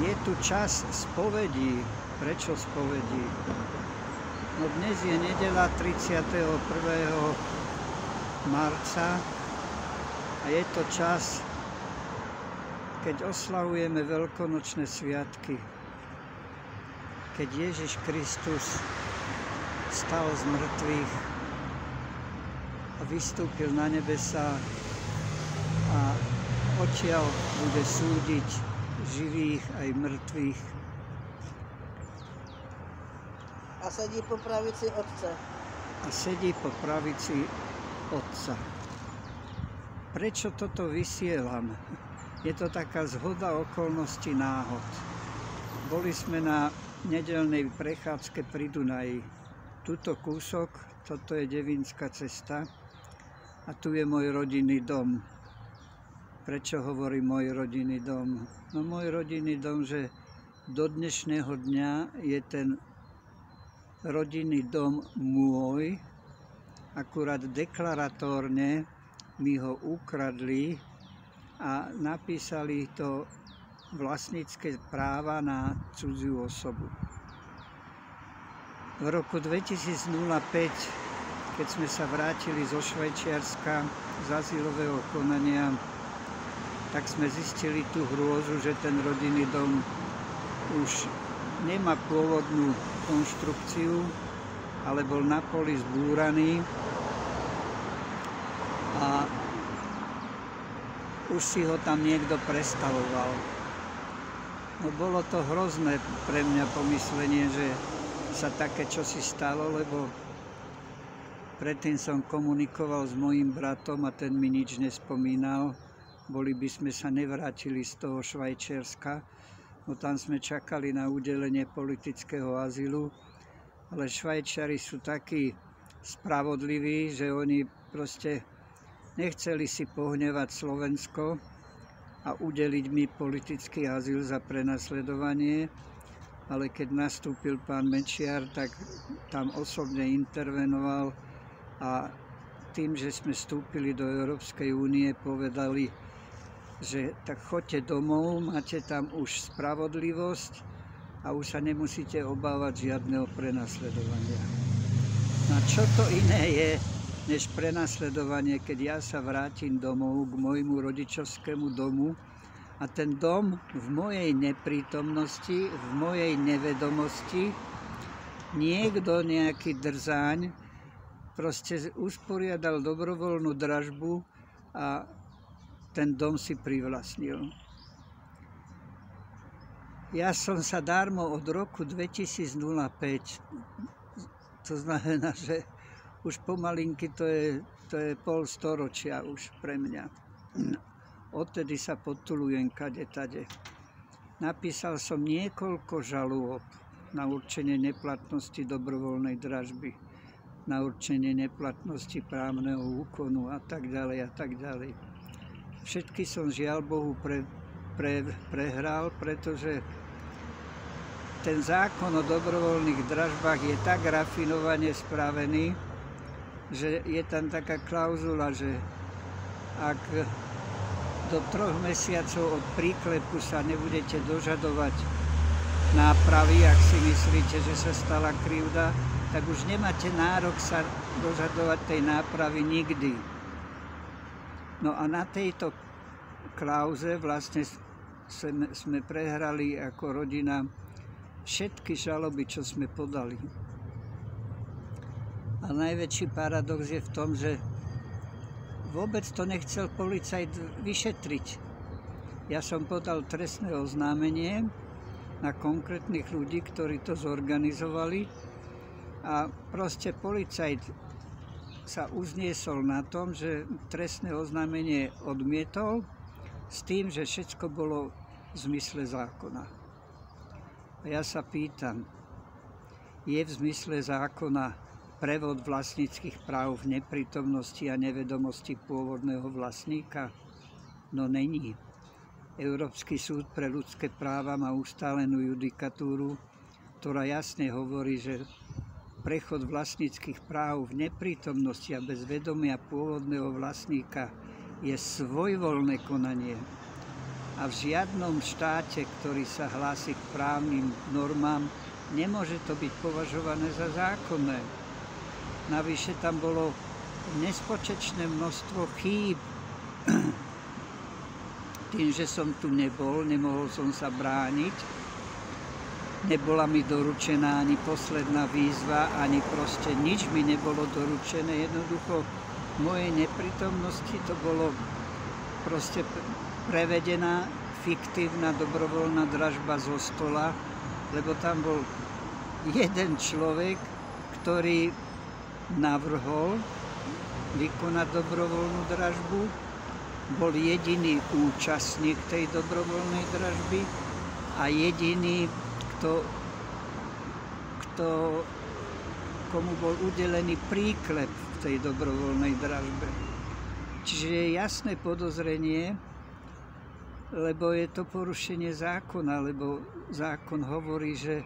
Je tu čas spovedí. Prečo spovedí? No dnes je nedeľa 31. marca a je to čas, keď oslavujeme veľkonočné sviatky. Keď Ježiš Kristus stal z mŕtvych a vystúpil na nebesá a odtiaľ bude súdiť živých aj mŕtvych. A sedí po pravici Otce. A sedí po pravici Otca. Prečo toto vysielam? Je to taká zhoda okolností náhod. Boli sme na nedeľnej prechádzke pri Dunaji. Tuto kúsok, toto je Devínska cesta a tu je môj rodinný dom. Prečo hovorím môj rodinný dom? No môj rodinný dom, že do dnešného dňa je ten rodinný dom môj, akurát deklaratórne mi ho ukradli a napísali to vlastnícke práva na cudziu osobu. V roku 2005, keď sme sa vrátili zo Švajčiarska z azylového konania, tak sme zistili tú hrôzu, že ten rodinný dom už nemá pôvodnú konštrukciu, ale bol na poli zbúraný a už si ho tam niekto prestavoval. No bolo to hrozné pre mňa pomyslenie, že sa také čosi stalo, lebo predtým som komunikoval s mojím bratom a ten mi nič nespomínal. Boli by sme sa nevrátili z toho Švajčiarska, no tam sme čakali na udelenie politického azylu, ale Švajčiari sú takí spravodliví, že oni proste nechceli si pohnevať Slovensko a udeliť mi politický azyl za prenasledovanie, ale keď nastúpil pán Mečiar, tak tam osobne intervenoval a tým, že sme vstúpili do Európskej únie, povedali, že tak choďte domov, máte tam už spravodlivosť a už sa nemusíte obávať žiadneho prenasledovania. No a čo to iné je, než prenasledovanie, keď ja sa vrátim domov k môjmu rodičovskému domu a ten dom v mojej neprítomnosti, v mojej nevedomosti, niekto, nejaký drzáň, proste usporiadal dobrovoľnú dražbu a ten dom si privlastnil. Ja som sa darmo od roku 2005, to znamená, že už pomalinky to je pol storočia už pre mňa. Odtedy sa podtulujem kade tade. Napísal som niekoľko žalôb na určenie neplatnosti dobrovoľnej dražby, na určenie neplatnosti právneho úkonu a tak ďalej a tak ďalej. Všetky som žiaľ Bohu prehral, pretože ten zákon o dobrovoľných dražbách je tak rafinovane spravený, že je tam taká klauzula, že ak do 3 mesiacov od príklepu sa nebudete dožadovať nápravy, ak si myslíte, že sa stala krivda, tak už nemáte nárok sa dožadovať tej nápravy nikdy. No a na tejto klauze vlastne sme prehrali ako rodina všetky žaloby, čo sme podali. A najväčší paradox je v tom, že vôbec to nechcel policajt vyšetriť. Ja som podal trestné oznámenie na konkrétnych ľudí, ktorí to zorganizovali a proste policajt sa uzniesol na tom, že trestné oznámenie odmietol s tým, že všetko bolo v zmysle zákona. A ja sa pýtam, je v zmysle zákona prevod vlastníckych práv v neprítomnosti a nevedomosti pôvodného vlastníka? No není. Európsky súd pre ľudské práva má ustálenú judikatúru, ktorá jasne hovorí, že prechod vlastníckych práv v neprítomnosti a bez vedomia pôvodného vlastníka je svojvoľné konanie. A A v žiadnom štáte, ktorý sa hlási k právnym normám, nemôže to byť považované za zákonné. Navyše tam bolo nespočetné množstvo chýb. Tým, že som tu nebol, nemohol som sa brániť. Nebola mi doručená ani posledná výzva, ani proste nič mi nebolo doručené. Jednoducho v mojej neprítomnosti to bolo proste prevedená fiktívna dobrovoľná dražba zo stola, lebo tam bol jeden človek, ktorý navrhol vykonať dobrovoľnú dražbu, bol jediný účastník tej dobrovoľnej dražby a jediný, komu bol udelený príklep v tej dobrovoľnej dražbe. Čiže je jasné podozrenie, lebo je to porušenie zákona, lebo zákon hovorí, že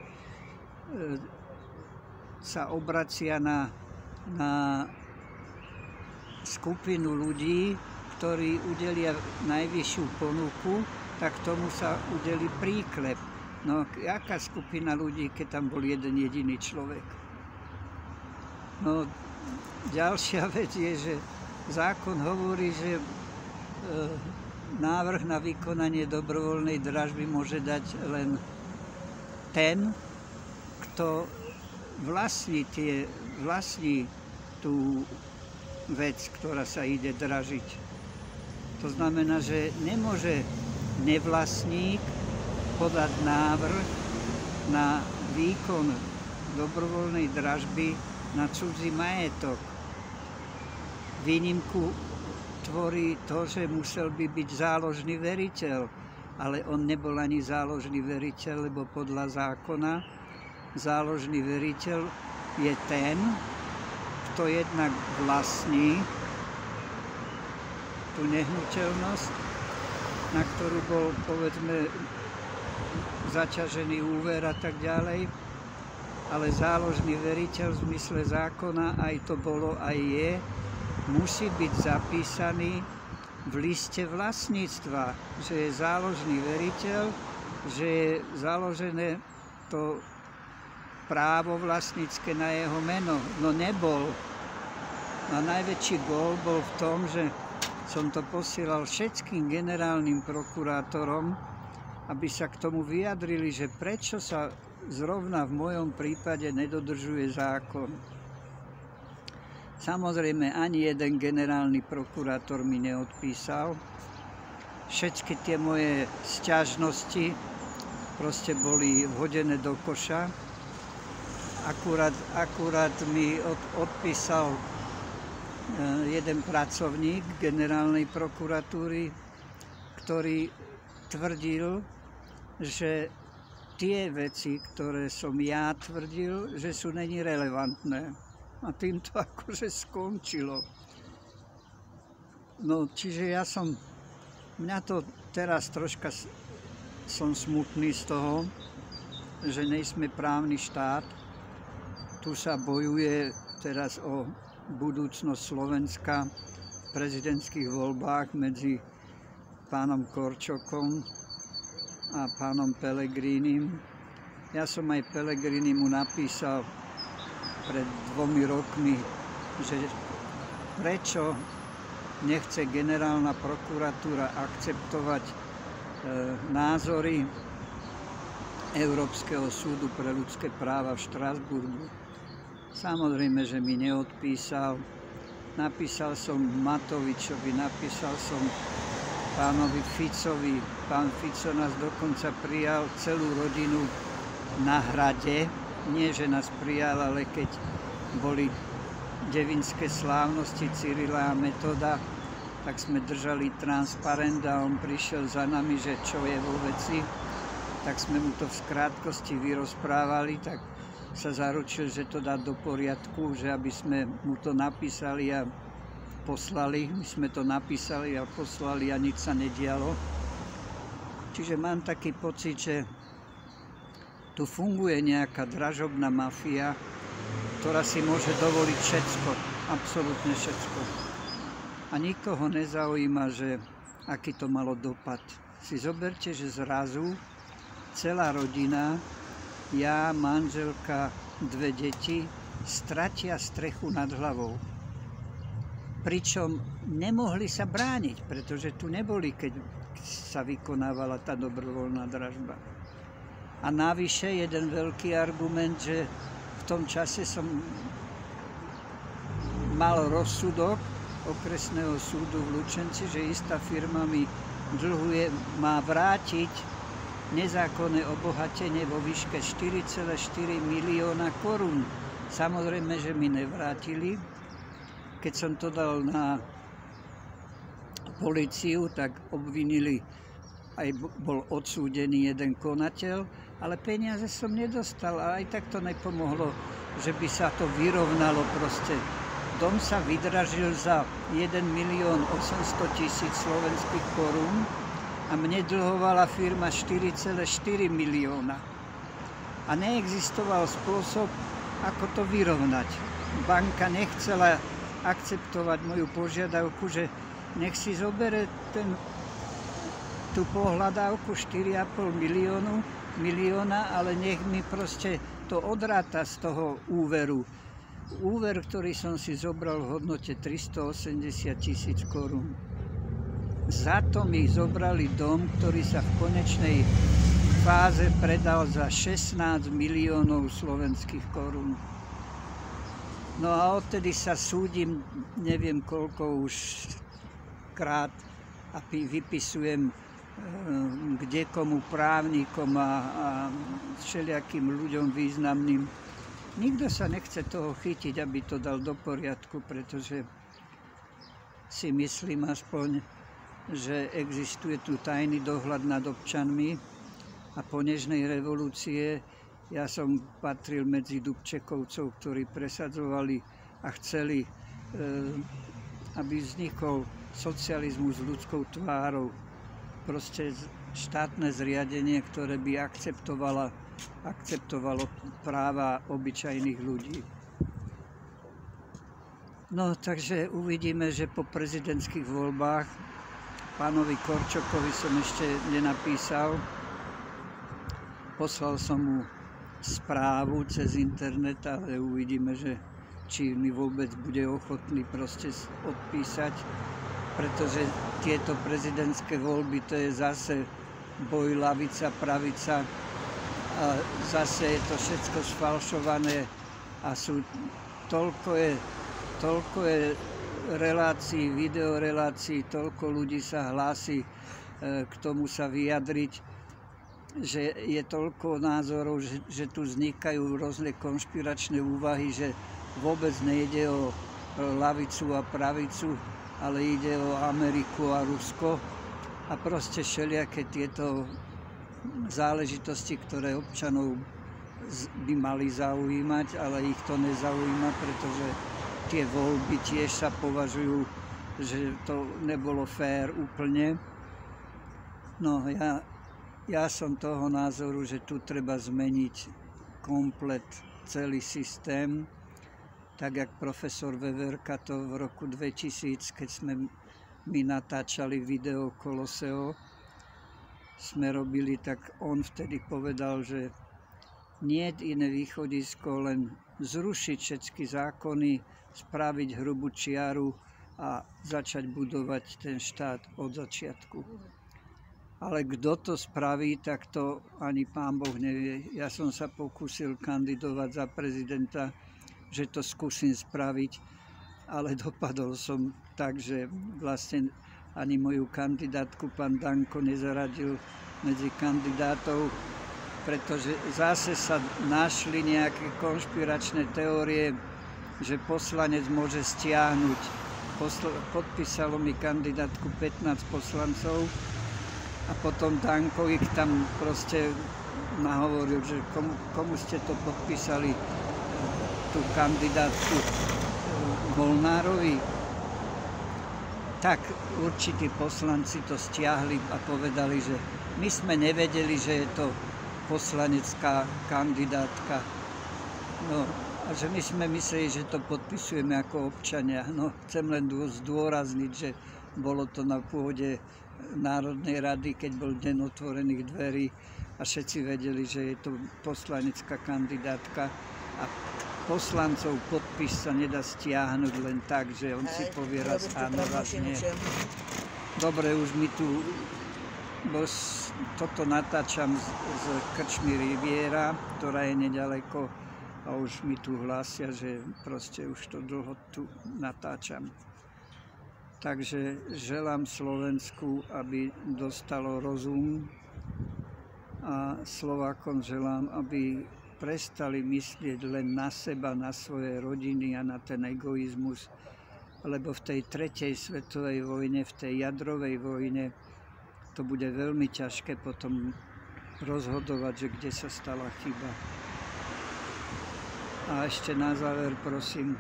sa obracia na skupinu ľudí, ktorí udelia najvyššiu ponuku, tak tomu sa udeli príklep. No, aká skupina ľudí, keď tam bol jeden jediný človek? No, ďalšia vec je, že zákon hovorí, že návrh na vykonanie dobrovoľnej dražby môže dať len ten, kto vlastní tú vec, ktorá sa ide dražiť. To znamená, že nemôže nevlastník podať návrh na výkon dobrovoľnej dražby na cudzí majetok. Výnimku tvorí to, že musel by byť záložný veriteľ, ale on nebol ani záložný veriteľ, lebo podľa zákona záložný veriteľ je ten, kto jednak vlastní tú nehnuteľnosť, na ktorú bol, povedzme, zaťažený úver a tak ďalej, ale záložný veriteľ v zmysle zákona, aj to bolo, aj je, musí byť zapísaný v liste vlastníctva, že je záložný veriteľ, že je založené to právo vlastnícke na jeho meno. No nebol. A najväčší gól bol v tom, že som to posielal všetkým generálnym prokurátorom, aby sa k tomu vyjadrili, že prečo sa zrovna v mojom prípade nedodržuje zákon. Samozrejme, ani jeden generálny prokurátor mi neodpísal. Všetky tie moje sťažnosti proste boli vhodené do koša. Akurát mi odpísal jeden pracovník generálnej prokuratúry, ktorý tvrdil, že tie veci, ktoré som ja tvrdil, že sú není relevantné. A tým to akože skončilo. No, čiže mňa to teraz troška som smutný z toho, že nejsme právny štát. Tu sa bojuje teraz o budúcnosť Slovenska v prezidentských voľbách medzi pánom Korčokom a pánom Pellegrinim. Ja som aj Pellegrinimu napísal pred 2 rokmi, že prečo nechce generálna prokuratúra akceptovať názory Európskeho súdu pre ľudské práva v Štrasburgu. Samozrejme, že mi neodpísal. Napísal som Matovičovi, napísal som pánovi Ficovi. Pán Fico nás dokonca prijal celú rodinu na Hrade. Nie, že nás prijal, ale keď boli devinské slávnosti Cyrila a Metoda, tak sme držali transparent a on prišiel za nami, že čo je vo veci. Tak sme mu to v krátkosti vyrozprávali, tak sa zaručil, že to dá do poriadku, že aby sme mu to napísali a poslali. My sme to napísali a poslali a nič sa nedialo. Čiže mám taký pocit, že tu funguje nejaká dražobná mafia, ktorá si môže dovoliť všetko, absolútne všetko. A nikoho nezaujíma, že aký to malo dopad. si zoberte, že zrazu celá rodina, ja, manželka, 2 deti, stratia strechu nad hlavou. Pričom nemohli sa brániť, pretože tu neboli, keď sa vykonávala tá dobrovoľná dražba. A navyše jeden veľký argument, že v tom čase som mal rozsudok okresného súdu v Lučenci, že istá firma mi dlhuje, má vrátiť nezákonné obohatenie vo výške 4,4 milióna korún. Samozrejme, že mi nevrátili. Keď som to dal na políciu, tak obvinili, aj bol odsúdený jeden konateľ, ale peniaze som nedostal a aj tak to nepomohlo, že by sa to vyrovnalo proste. Dom sa vydražil za 1 800 000 slovenských korún a mne dlhovala firma 4,4 milióna. A neexistoval spôsob, ako to vyrovnať. Banka nechcela akceptovať moju požiadavku, že nech si zobere tú pohľadávku 4,5 milióna, ale nech mi proste to odráta z toho úveru. Úver, ktorý som si zobral v hodnote 380 000 korún. Za to mi zobrali dom, ktorý sa v konečnej fáze predal za 16 miliónov slovenských korún. No a odtedy sa súdim, neviem koľko už krát a vypisujem kdekomu právnikom a všelijakým ľuďom významným. Nikto sa nechce toho chytiť, aby to dal do poriadku, pretože si myslím aspoň, že existuje tu tajný dohľad nad občanmi a po nežnej revolúcie ja som patril medzi Dubčekovcov, ktorí presadzovali a chceli, aby vznikol socializmus s ľudskou tvárou. Proste štátne zriadenie, ktoré by akceptovalo práva obyčajných ľudí. No, takže uvidíme, že po prezidentských voľbách pánovi Korčokovi som ešte nenapísal. Poslal som mu správu cez internet, ale uvidíme, že či mi vôbec bude ochotný proste odpísať, pretože tieto prezidentské voľby, to je zase boj ľavica, pravica, a zase je to všetko sfalšované a toľko je relácií, videorelácií, toľko ľudí sa hlási k tomu sa vyjadriť, že je toľko názorov, že tu vznikajú rôzne konšpiračné úvahy, že vôbec nejde o ľavicu a pravicu, ale ide o Ameriku a Rusko a proste všelijaké tieto záležitosti, ktoré občanov by mali zaujímať, ale ich to nezaujíma, pretože tie voľby tiež sa považujú, že to nebolo fér úplne. No ja som toho názoru, že tu treba zmeniť komplet celý systém, tak jak profesor Veverka to v roku 2000, keď sme my natáčali video Koloseo, sme robili, tak on vtedy povedal, že nie je iné východisko, len zrušiť všetky zákony, spraviť hrubú čiaru a začať budovať ten štát od začiatku. Ale kto to spraví, tak to ani Pán Boh nevie. Ja som sa pokúsil kandidovať za prezidenta, že to skúsim spraviť, ale dopadol som tak, že vlastne ani moju kandidátku pán Danko nezaradil medzi kandidátov, pretože zase sa našli nejaké konšpiračné teórie, že poslanec môže stiahnuť. Podpísalo mi kandidátku 15 poslancov a potom Dankovi tam proste nahovoril, že komu ste to podpísali, tú kandidátku Molnárovi. Tak určití poslanci to stiahli a povedali, že my sme nevedeli, že je to poslanecká kandidátka. No, a že my sme mysleli, že to podpisujeme ako občania. No, chcem len zdôrazniť, že bolo to na pôde Národnej rady, keď bol deň otvorených dverí a všetci vedeli, že je to poslanecká kandidátka a poslancov podpis sa nedá stiahnuť len tak, že on si povie raz áno, raz nie. Dobre, už mi tu toto natáčam z krčmy Riviera, ktorá je nedaleko a už mi tu hlásia, že proste už to dlho tu natáčam. Takže želám Slovensku, aby dostalo rozum a Slovákom želám, aby prestali myslieť len na seba, na svoje rodiny a na ten egoizmus, lebo v tej tretej svetovej vojne, v tej jadrovej vojne, to bude veľmi ťažké potom rozhodovať, že kde sa stala chyba. A ešte na záver prosím,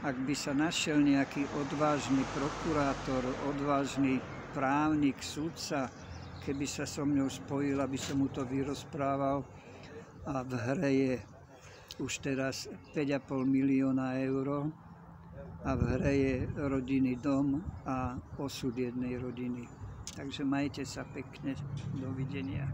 ak by sa našiel nejaký odvážny prokurátor, odvážny právnik, sudca, keby sa so mnou spojil, aby som mu to vyrozprával. A v hre je už teraz 5,5 milióna eur a v hre je rodinný dom a osud jednej rodiny. Takže majte sa pekne. Dovidenia.